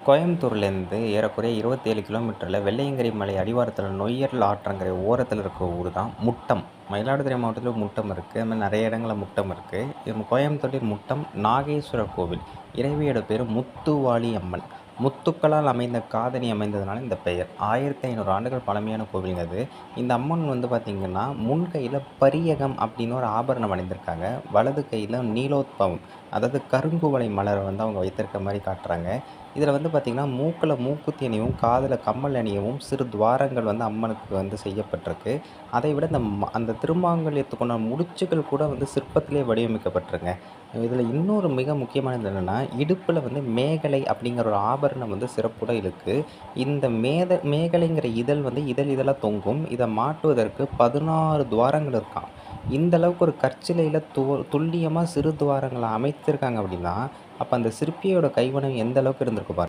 கோயம்புத்தூர்லேருந்து ஏறக்குறைய 27 கிலோமீட்டரில் வெள்ளையங்கிரி மலை அடிவாரத்தில் நொய்யல் ஆற்றங்கரை ஓரத்தில் இருக்க ஊர் தான் முட்டம். மயிலாடுதுறை மாவட்டத்தில் முட்டம் இருக்குது. அது மாதிரி நிறைய இடங்களில் முட்டம் இருக்குது. இது கோயம்புத்தூரில் முட்டம் நாகேஸ்வரர் கோவில். இறைவியோட பேர் முத்துவாளி அம்மன். முத்துக்களால் அமைந்த காதணி அமைந்ததுனால இந்த பெயர். 1500 ஆண்டுகள் பழமையான கோவிலுங்க அது. இந்த அம்மன் பார்த்திங்கன்னா முன் கையில் பரியகம் அப்படின்னு ஒரு ஆபரணம் அணிந்திருக்காங்க. வலது கையில் நீலோத்பவம், அதாவது கருங்குவளை மலரை அவங்க வைத்திருக்க மாதிரி காட்டுறாங்க. இதில் பார்த்திங்கன்னா மூக்கில் மூக்குத்தி அணியவும் காதில் கம்மல் அணியவும் சிறு துவாரங்கள் அம்மனுக்கு செய்யப்பட்டிருக்கு. அதை விட அந்த திருமாங்கல்யத்துக்குண்டான முடிச்சுகள் கூட சிற்பத்திலே வடிவமைக்கப்பட்டிருங்க. இதில் இன்னொரு மிக முக்கியமானது என்னென்னா, இடுப்பில் மேகலை அப்படிங்கிற ஒரு ஆபரணம் சிறப்புடன் இருக்குது. இந்த மேகலைங்கிற இதழ் இதழ் இதழாக தொங்கும். இதை மாட்டுவதற்கு 16 துவாரங்கள் இருக்காம். இந்த அளவுக்கு ஒரு கற்சிலையில் துல்லியமாக சிறு துவாரங்களை அமைத்திருக்காங்க அப்படின்னா, அப்போ அந்த சிற்பியோட கைவனம் எந்த அளவுக்கு இருந்திருக்கு பாருங்க.